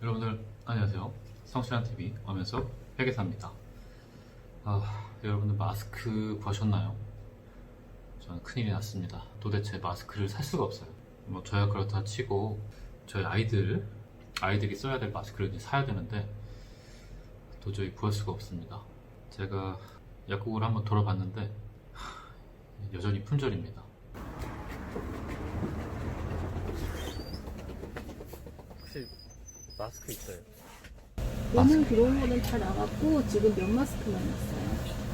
여러분들 안녕하세요. 성실한TV 엄연석 회계사입니다. 여러분들 마스크 구하셨나요? 저는 큰일이 났습니다. 도대체 마스크를 살 수가 없어요. 뭐 저야 그렇다 치고 저희 아이들이 써야 될 마스크를 이제 사야 되는데 도저히 구할 수가 없습니다. 제가 약국을 한번 돌아봤는데 여전히 품절입니다. 혹시 마스크 있어요? 오늘 들어온 거는 다 나갔고 지금 면 마스크만 있어요.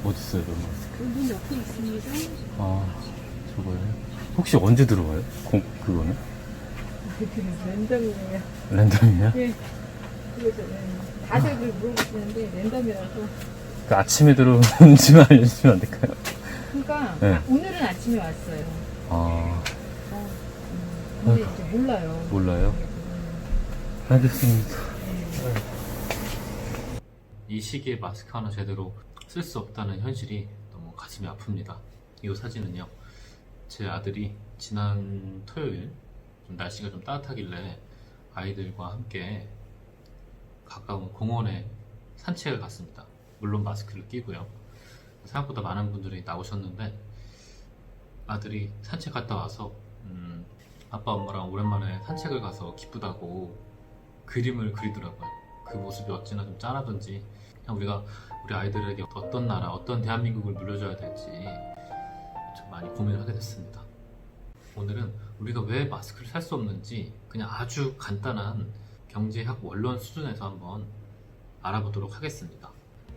어디 있어요, 그 마스크? 문 옆에 있습니다. 저거요? 혹시 언제 들어와요? 그거는? 랜덤이에요. 랜덤이에요? 예. 그래서 다들 물어보시는데 랜덤이라서. 그 아침에 들어오는지만 알려주시면 안 될까요? 그러니까 네. 오늘은 아침에 왔어요. 근데 이제 몰라요. 몰라요? 알겠습니다. 이 시기에 마스크 하나 제대로 쓸 수 없다는 현실이 너무 가슴이 아픕니다. 이 사진은요, 제 아들이 지난 토요일 좀 날씨가 좀 따뜻하길래 아이들과 함께 가까운 공원에 산책을 갔습니다. 물론 마스크를 끼고요. 생각보다 많은 분들이 나오셨는데 아들이 산책 갔다 와서 아빠 엄마랑 오랜만에 산책을 가서 기쁘다고 그림을 그리더라고요. 그 모습이 어찌나 좀 짠하던지 그냥 우리 아이들에게 어떤 나라, 어떤 대한민국을 물려줘야 될지 좀 많이 고민을 하게 됐습니다. 오늘은 우리가 왜 마스크를 살 수 없는지 그냥 아주 간단한 경제학 원론 수준에서 한번 알아보도록 하겠습니다.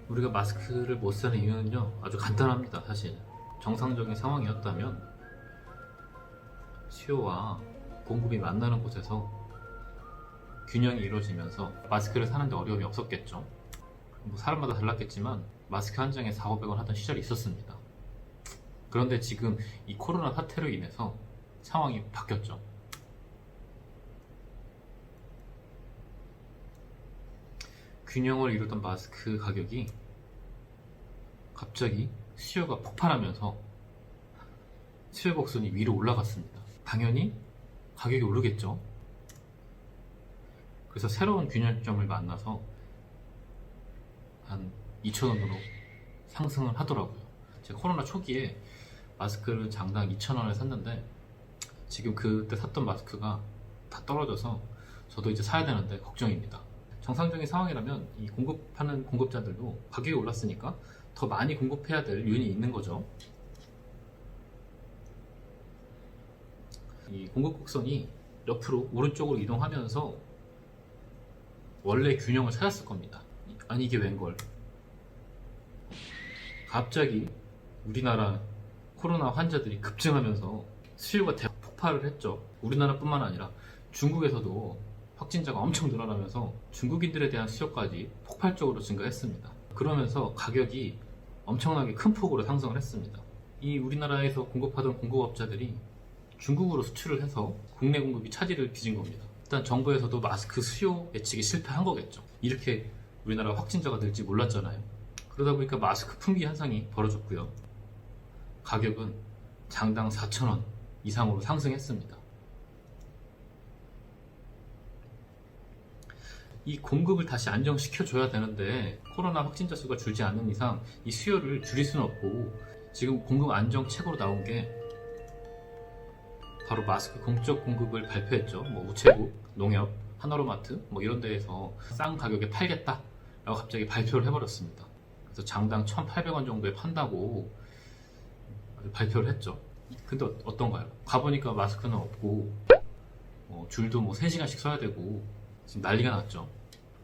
우리가 마스크를 못 사는 이유는요, 아주 간단합니다. 사실 정상적인 상황이었다면 수요와 공급이 만나는 곳에서 균형이 이루어지면서 마스크를 사는데 어려움이 없었겠죠. 뭐 사람마다 달랐겠지만 마스크 한 장에 400~500원 하던 시절이 있었습니다. 그런데 지금 이 코로나 사태로 인해서 상황이 바뀌었죠. 균형을 이루던 마스크 가격이 갑자기 수요가 폭발하면서 수요 곡선이 위로 올라갔습니다. 당연히 가격이 오르겠죠. 그래서 새로운 균형점을 만나서 한 2,000원으로 상승을 하더라고요. 제가 코로나 초기에 마스크를 장당 2,000원에 샀는데 지금 그때 샀던 마스크가 다 떨어져서 저도 이제 사야 되는데 걱정입니다. 정상적인 상황이라면 이 공급하는 공급자들도 가격이 올랐으니까 더 많이 공급해야 될 요인이 있는 거죠. 이 공급 곡선이 옆으로 오른쪽으로 이동하면서 원래 균형을 찾았을 겁니다. 아니 이게 웬걸? 갑자기 우리나라 코로나 환자들이 급증하면서 수요가 대폭발을 했죠. 우리나라뿐만 아니라 중국에서도 확진자가 엄청 늘어나면서 중국인들에 대한 수요까지 폭발적으로 증가했습니다. 그러면서 가격이 엄청나게 큰 폭으로 상승을 했습니다. 이 우리나라에서 공급하던 공급업자들이 중국으로 수출을 해서 국내 공급이 차질을 빚은 겁니다. 일단 정부에서도 마스크 수요 예측이 실패한 거겠죠. 이렇게 우리나라 확진자가 늘지 몰랐잖아요. 그러다 보니까 마스크 품귀 현상이 벌어졌고요. 가격은 장당 4,000원 이상으로 상승했습니다. 이 공급을 다시 안정시켜줘야 되는데 코로나 확진자 수가 줄지 않는 이상 이 수요를 줄일 수는 없고 지금 공급 안정책으로 나온 게 바로 마스크 공적 공급을 발표했죠. 뭐 우체국, 농협, 하나로마트 뭐 이런 데에서 싼 가격에 팔겠다 라고 갑자기 발표를 해버렸습니다. 그래서 장당 1,800원 정도에 판다고 발표를 했죠. 근데 어떤가요? 가보니까 마스크는 없고 줄도 뭐 3시간씩 서야 되고 지금 난리가 났죠.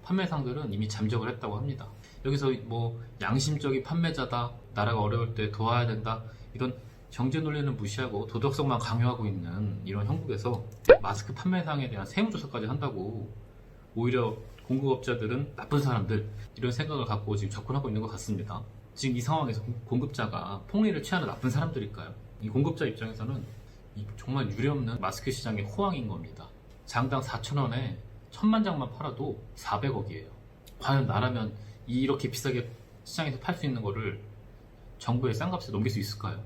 판매상들은 이미 잠적을 했다고 합니다. 여기서 뭐 양심적인 판매자다, 나라가 어려울 때 도와야 된다, 이런 경제 논리는 무시하고 도덕성만 강요하고 있는 이런 형국에서 마스크 판매상에 대한 세무조사까지 한다고 오히려 공급업자들은 나쁜 사람들 이런 생각을 갖고 지금 접근하고 있는 것 같습니다. 지금 이 상황에서 공급자가 폭리를 취하는 나쁜 사람들일까요? 이 공급자 입장에서는 정말 유례없는 마스크 시장의 호황인 겁니다. 장당 4,000원에 1,000만 장만 팔아도 400억이에요. 과연 나라면 이렇게 비싸게 시장에서 팔 수 있는 거를 정부의 싼 값에 넘길 수 있을까요?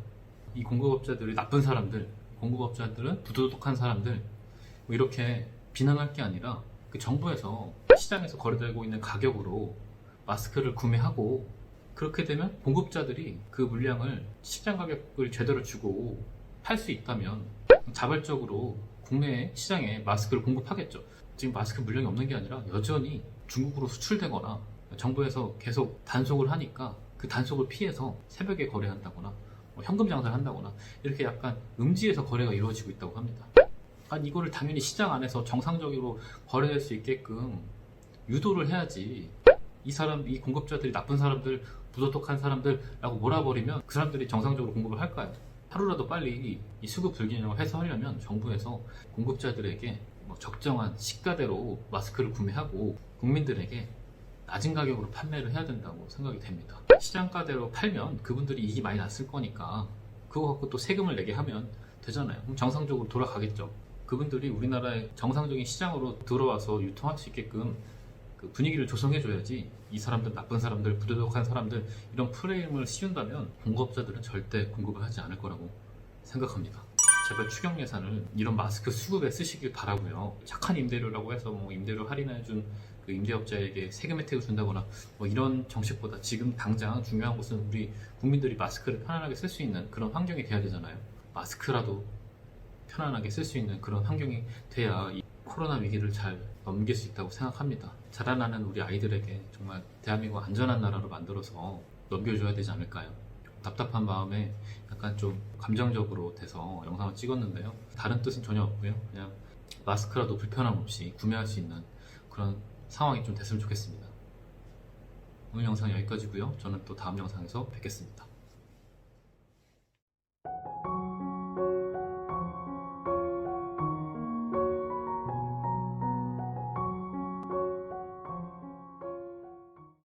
이 공급업자들이 나쁜 사람들, 공급업자들은 부도덕한 사람들 뭐 이렇게 비난할 게 아니라 그 정부에서 시장에서 거래되고 있는 가격으로 마스크를 구매하고, 그렇게 되면 공급자들이 그 물량을 시장 가격을 제대로 주고 팔 수 있다면 자발적으로 국내 시장에 마스크를 공급하겠죠. 지금 마스크 물량이 없는 게 아니라 여전히 중국으로 수출되거나 정부에서 계속 단속을 하니까 그 단속을 피해서 새벽에 거래한다거나 현금 장사를 한다거나 이렇게 약간 음지에서 거래가 이루어지고 있다고 합니다. 이거를 당연히 시장 안에서 정상적으로 거래될 수 있게끔 유도를 해야지. 이 공급자들이 나쁜 사람들, 부도덕한 사람들라고 몰아버리면 그 사람들이 정상적으로 공급을 할까요? 하루라도 빨리 이 수급 불균형을 해소하려면 정부에서 공급자들에게 적정한 시가대로 마스크를 구매하고 국민들에게 낮은 가격으로 판매를 해야 된다고 생각이 됩니다. 시장가대로 팔면 그분들이 이익이 많이 났을 거니까 그거 갖고 또 세금을 내게 하면 되잖아요. 그럼 정상적으로 돌아가겠죠. 그분들이 우리나라의 정상적인 시장으로 들어와서 유통할 수 있게끔 그 분위기를 조성해줘야지. 이 사람들, 나쁜 사람들, 부도덕한 사람들 이런 프레임을 씌운다면 공급자들은 절대 공급을 하지 않을 거라고 생각합니다. 제발 추경 예산을 이런 마스크 수급에 쓰시길 바라고요. 착한 임대료라고 해서 임대료 할인해준 그 임대업자에게 세금 혜택을 준다거나 이런 정책보다 지금 당장 중요한 것은 우리 국민들이 마스크를 편안하게 쓸 수 있는 그런 환경이 돼야 되잖아요. 마스크라도 편안하게 쓸 수 있는 그런 환경이 돼야 이 코로나 위기를 잘 넘길 수 있다고 생각합니다. 자라나는 우리 아이들에게 정말 대한민국 안전한 나라로 만들어서 넘겨줘야 되지 않을까요? 답답한 마음에 약간 좀 감정적으로 돼서 영상을 찍었는데요. 다른 뜻은 전혀 없고요. 그냥 마스크라도 불편함 없이 구매할 수 있는 그런 상황이 좀 됐으면 좋겠습니다. 오늘 영상 여기까지고요. 저는 또 다음 영상에서 뵙겠습니다.